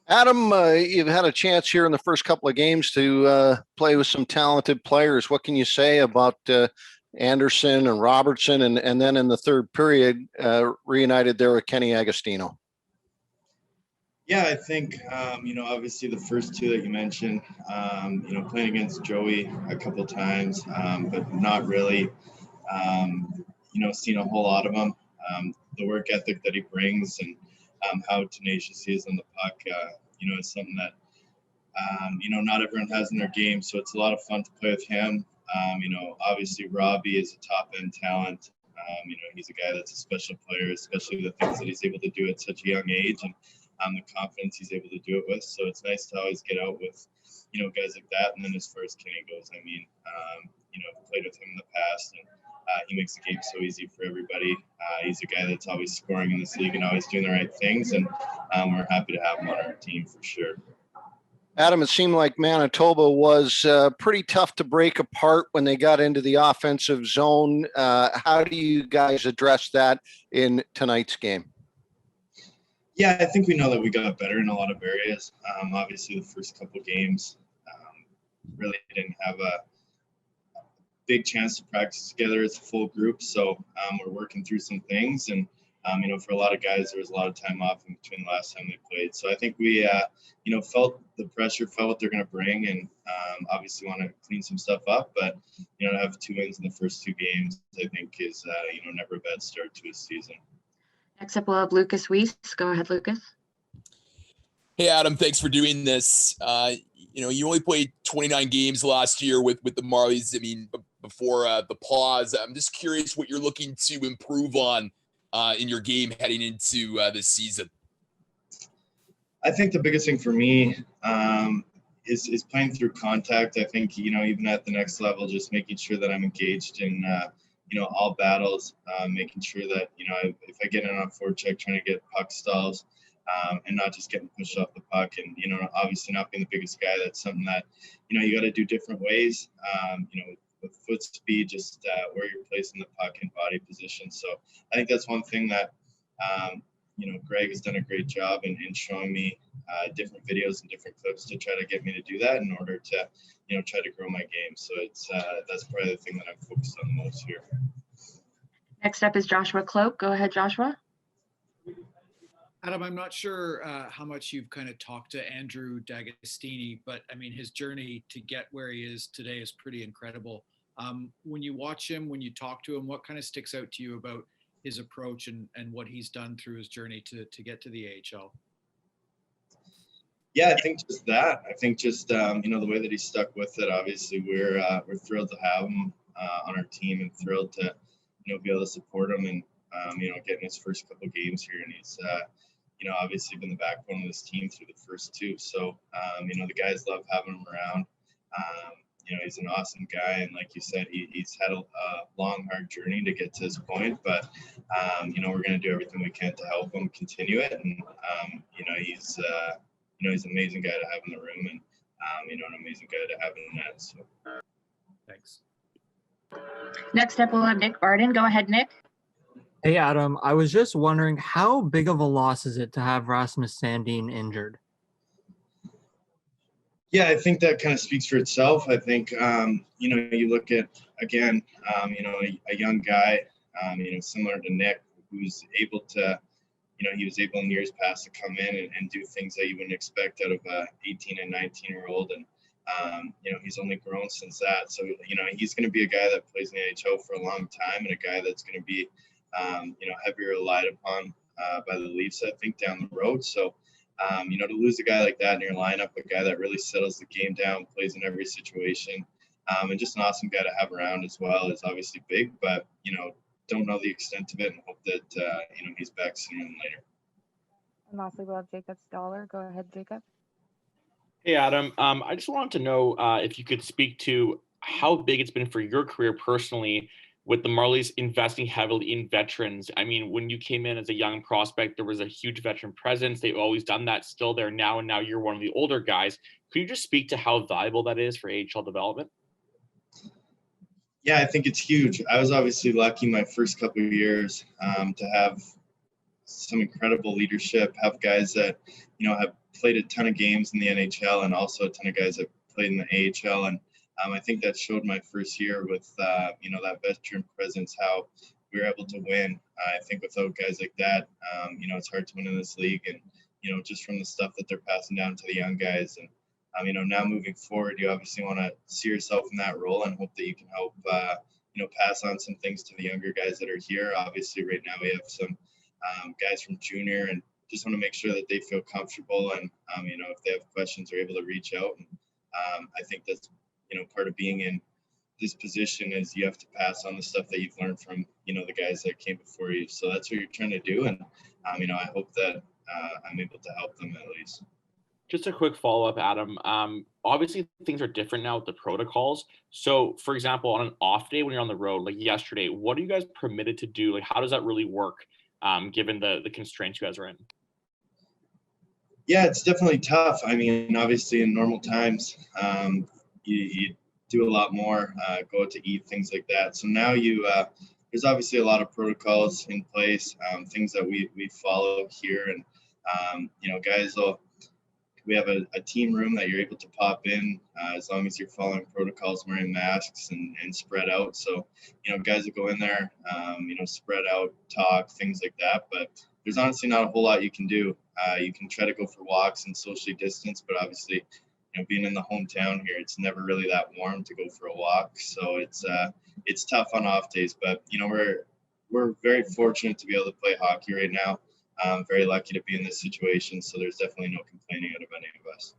Adam, you've had a chance here in the first couple of games to play with some talented players. What can you say about Anderson and Robertson, and then in the third period, reunited there with Kenny Agostino? Yeah, I think, obviously the first two that you mentioned, playing against Joey a couple times, but not really, seen a whole lot of him. The work ethic that he brings and how tenacious he is on the puck, is something that, not everyone has in their game. So it's a lot of fun to play with him. Obviously Robby is a top end talent. He's a guy that's a special player, especially the things that he's able to do at such a young age and the confidence he's able to do it with. So it's nice to always get out with, guys like that. And then as far as Kenny goes, I've played with him in the past and he makes the game so easy for everybody. He's a guy that's always scoring in this league and always doing the right things. And we're happy to have him on our team for sure. Adam, it seemed like Manitoba was pretty tough to break apart when they got into the offensive zone. How do you guys address that in tonight's game? Yeah, I think we know that we got better in a lot of areas. Obviously, the first couple games really didn't have a big chance to practice together as a full group. So we're working through some things. And, for a lot of guys, there was a lot of time off in between the last time they played. So I think we, felt the pressure, felt what they're going to bring, and obviously want to clean some stuff up. But, to have 2 wins in the first 2 games, I think is, never a bad start to a season. Next up, we'll have Lucas Weiss. Go ahead, Lucas. Hey, Adam, thanks for doing this. You only played 29 games last year with the Marlies. I mean, before the pause, I'm just curious what you're looking to improve on in your game heading into this season. I think the biggest thing for me is playing through contact. I think, even at the next level, just making sure that I'm engaged in, all battles, making sure that, if I get in on a forecheck, trying to get puck stalls and not just getting pushed off the puck and, obviously not being the biggest guy. That's something that, you got to do different ways, with foot speed, just where you're placing the puck and body position. So I think that's one thing that, Greg has done a great job in showing me different videos and different clips to try to get me to do that in order to, try to grow my game. So it's that's probably the thing that I'm focused on the most here. Next up is Joshua Cloak. Go ahead, Joshua. Adam, I'm not sure how much you've kind of talked to Andrew D'Agostini, but I mean, his journey to get where he is today is pretty incredible. When you watch him, when you talk to him, what kind of sticks out to you about his approach and what he's done through his journey to get to the AHL? Yeah, I think just that. I think just the way that he stuck with it. Obviously, we're thrilled to have him on our team and thrilled to be able to support him and getting his first couple of games here. And he's obviously been the backbone of this team through the first 2. So the guys love having him around. He's an awesome guy, and like you said, he's had a long, hard journey to get to this point. But we're going to do everything we can to help him continue it. And he's he's an amazing guy to have in the room, and an amazing guy to have in the net. So, thanks. Next up, we'll have Nick Barden. Go ahead, Nick. Hey, Adam. I was just wondering, how big of a loss is it to have Rasmus Sandin injured? Yeah, I think that kind of speaks for itself. I think, you look at, again, a young guy, similar to Nick, who's able to, he was able in years past to come in and do things that you wouldn't expect out of a 18 and 19-year-old. And, he's only grown since that. So, he's going to be a guy that plays in the NHL for a long time and a guy that's going to be, heavier relied upon by the Leafs, I think, down the road. So, to lose a guy like that in your lineup, a guy that really settles the game down, plays in every situation, and just an awesome guy to have around as well is obviously big, but, don't know the extent of it and hope that, he's back sooner than later. And lastly, we'll have Jacob Stoller. Go ahead, Jacob. Hey, Adam. I just wanted to know if you could speak to how big it's been for your career personally with the Marlies investing heavily in veterans. I mean, when you came in as a young prospect, there was a huge veteran presence. They've always done that, still there now, and now you're one of the older guys. Could you just speak to how valuable that is for AHL development? Yeah, I think it's huge. I was obviously lucky my first couple of years to have some incredible leadership, have guys that, have played a ton of games in the NHL and also a ton of guys that played in the AHL. And I think that showed my first year with, that veteran presence, how we were able to win. I think without guys like that, it's hard to win in this league. And, just from the stuff that they're passing down to the young guys. And, now moving forward, you obviously want to see yourself in that role and hope that you can help, pass on some things to the younger guys that are here. Obviously, right now we have some guys from junior, and just want to make sure that they feel comfortable. And, if they have questions, they're able to reach out. And I think that's, part of being in this position is you have to pass on the stuff that you've learned from, the guys that came before you. So that's what you're trying to do. And, I hope that I'm able to help them at least. Just a quick follow-up, Adam. Obviously, things are different now with the protocols. So, for example, on an off day when you're on the road, like yesterday, what are you guys permitted to do? Like, how does that really work, given the constraints you guys are in? Yeah, it's definitely tough. I mean, obviously, in normal times, you do a lot more, go out to eat, things like that. So now there's obviously a lot of protocols in place, things that we follow here. And, guys we have a team room that you're able to pop in as long as you're following protocols, wearing masks and spread out. So, guys will go in there, spread out, talk, things like that. But there's honestly not a whole lot you can do. You can try to go for walks and socially distance, but obviously, being in the hometown here, it's never really that warm to go for a walk. So it's tough on off days, but we're very fortunate to be able to play hockey right now. I'm very lucky to be in this situation, so there's definitely no complaining out of any of us.